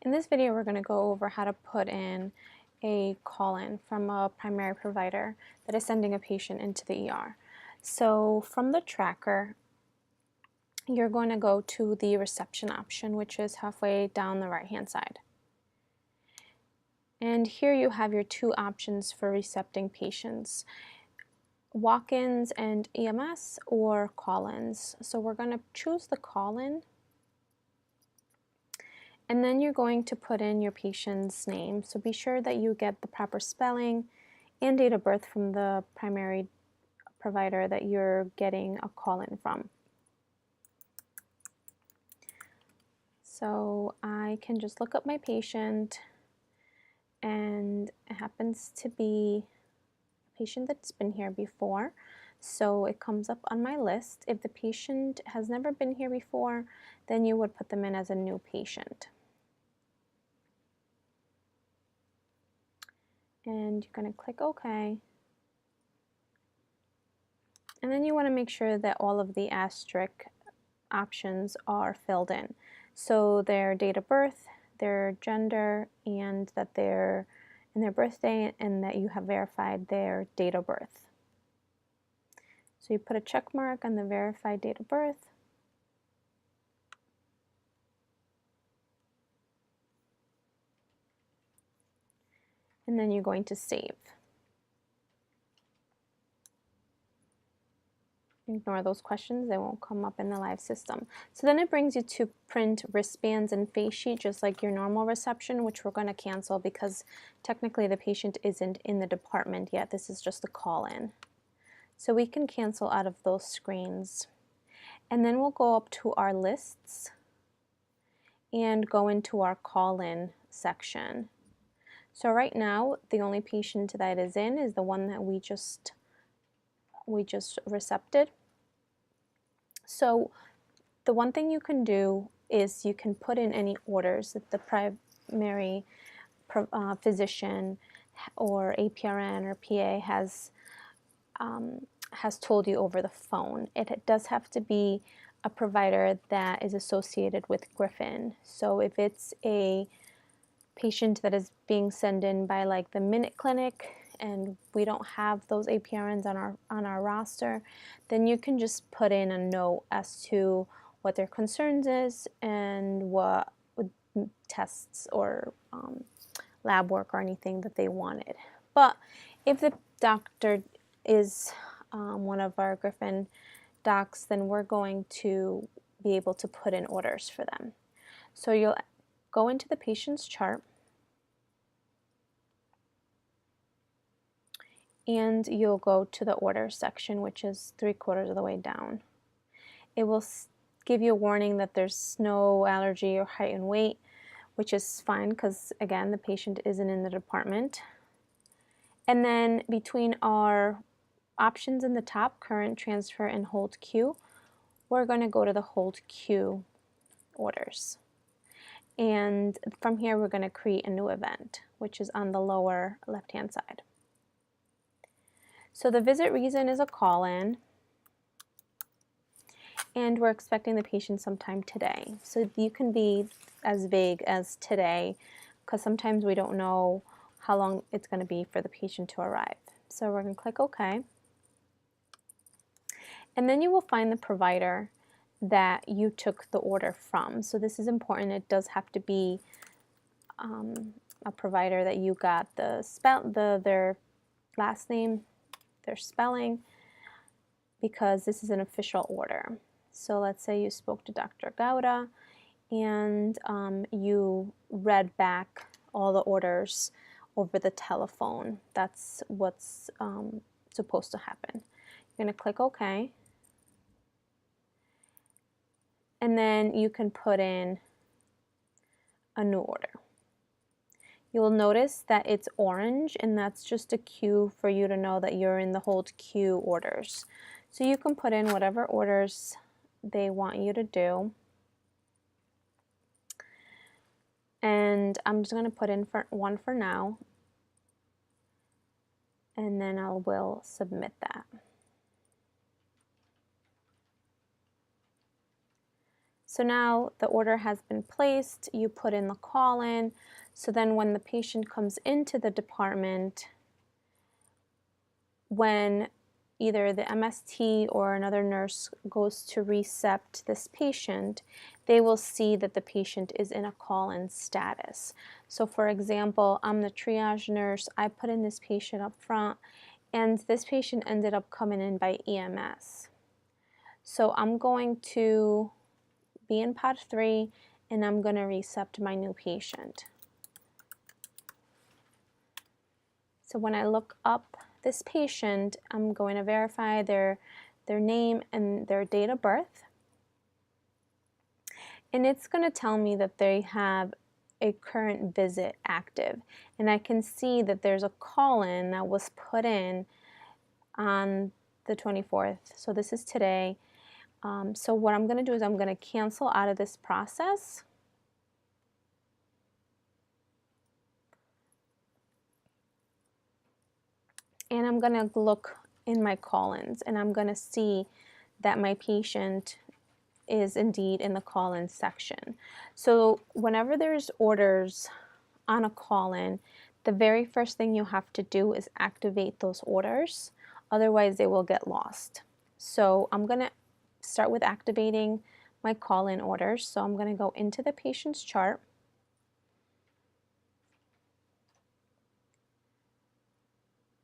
In this video, we're going to go over how to put in a call-in from a primary provider that is sending a patient into the ER. So from the tracker, you're going to go to the reception option, which is halfway down the right-hand side. And here you have your two options for recepting patients: walk-ins and EMS or call-ins. So we're going to choose the call-in. And then you're going to put in your patient's name. So be sure that you get the proper spelling and date of birth from the primary provider that you're getting a call-in from. So I can just look up my patient, and it happens to be a patient that's been here before. So it comes up on my list. If the patient has never been here before, then you would put them in as a new patient. And you're going to click OK. And then you want to make sure that all of the asterisk options are filled in. So their date of birth, their gender, and that they're in their birthday, and that you have verified their date of birth. So you put a check mark on the verified date of birth. And then you're going to save. Ignore those questions, they won't come up in the live system. So then it brings you to print wristbands and face sheet, just like your normal reception, which we're going to cancel because technically the patient isn't in the department yet. This is just a call-in. So we can cancel out of those screens. And then we'll go up to our lists and go into our call-in section. So right now, the only patient that is in is the one that we just recepted. So the one thing you can do is you can put in any orders that the primary physician or APRN or PA has told you over the phone. It does have to be a provider that is associated with Griffin. So if it's a patient that is being sent in by like the Minute Clinic and we don't have those APRNs on our roster, then you can just put in a note as to what their concerns is and what tests or lab work or anything that they wanted. But if the doctor is one of our Griffin docs, then we're going to be able to put in orders for them. So you'll go into the patient's chart, and you'll go to the order section, which is 3/4 of the way down. It will give you a warning that there's no allergy or height and weight, which is fine because, again, the patient isn't in the department. And then between our options in the top, current, transfer, and hold queue, we're going to go to the hold queue orders. And from here, we're going to create a new event, which is on the lower left-hand side. So the visit reason is a call-in, and we're expecting the patient sometime today. So you can be as vague as today, because sometimes we don't know how long it's going to be for the patient to arrive. So we're going to click OK. And then you will find the provider that you took the order from. So this is important. It does have to be a provider that you got their last name, their spelling, because this is an official order. So let's say you spoke to Dr. Gowda and you read back all the orders over the telephone. That's what's supposed to happen. You're going to click OK. And then you can put in a new order. You'll notice that it's orange, and that's just a cue for you to know that you're in the hold queue orders. So you can put in whatever orders they want you to do. And I'm just going to put in one for now, and then I will submit that. So now the order has been placed, you put in the call-in, so then when the patient comes into the department, when either the MST or another nurse goes to recept this patient, they will see that the patient is in a call-in status. So for example, I'm the triage nurse, I put in this patient up front, and this patient ended up coming in by EMS. So I'm going to be in pod 3, and I'm going to recept my new patient. So when I look up this patient, I'm going to verify their name and their date of birth. And it's going to tell me that they have a current visit active. And I can see that there's a call-in that was put in on the 24th. So this is today. So what I'm going to do is I'm going to cancel out of this process. And I'm going to look in my call-ins, and I'm going to see that my patient is indeed in the call-in section. So whenever there's orders on a call-in, the very first thing you have to do is activate those orders. Otherwise, they will get lost. So I'm going to start with activating my call-in orders. So I'm going to go into the patient's chart.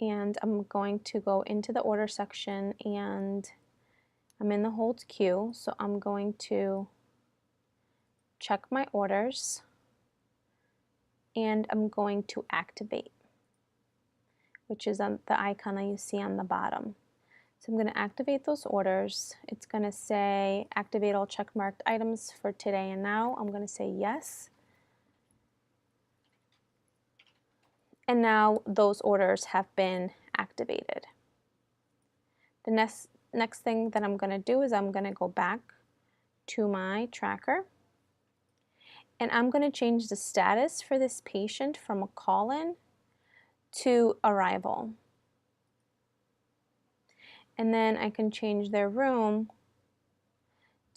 And I'm going to go into the order section, and I'm in the hold queue, so I'm going to check my orders, and I'm going to activate, which is on the icon that you see on the bottom. So I'm going to activate those orders. It's going to say activate all checkmarked items for today and now. I'm going to say yes. And now those orders have been activated. The next thing that I'm going to do is I'm going to go back to my tracker, and I'm going to change the status for this patient from a call-in to arrival. And then I can change their room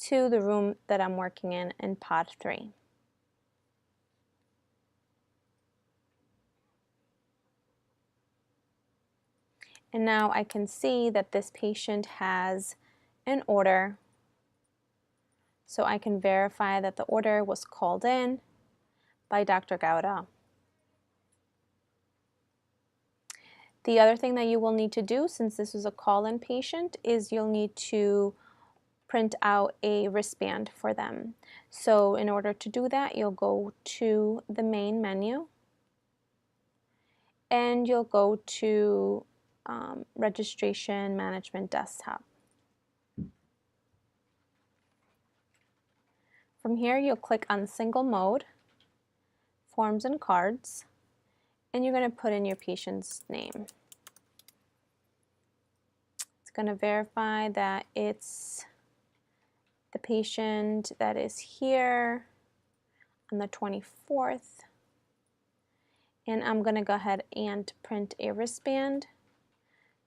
to the room that I'm working in pod 3. And now I can see that this patient has an order, so I can verify that the order was called in by Dr. Gowda. The other thing that you will need to do, since this is a call-in patient, is you'll need to print out a wristband for them. So in order to do that, you'll go to the main menu, and you'll go to Registration Management Desktop. From here, you'll click on Single Mode, Forms and Cards, and you're going to put in your patient's name. It's going to verify that it's the patient that is here on the 24th. And I'm going to go ahead and print a wristband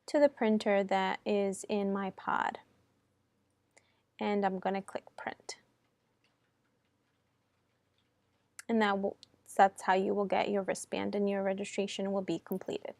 to the printer that is in my pod. And I'm going to click Print. And that's how you will get your wristband, and your registration will be completed.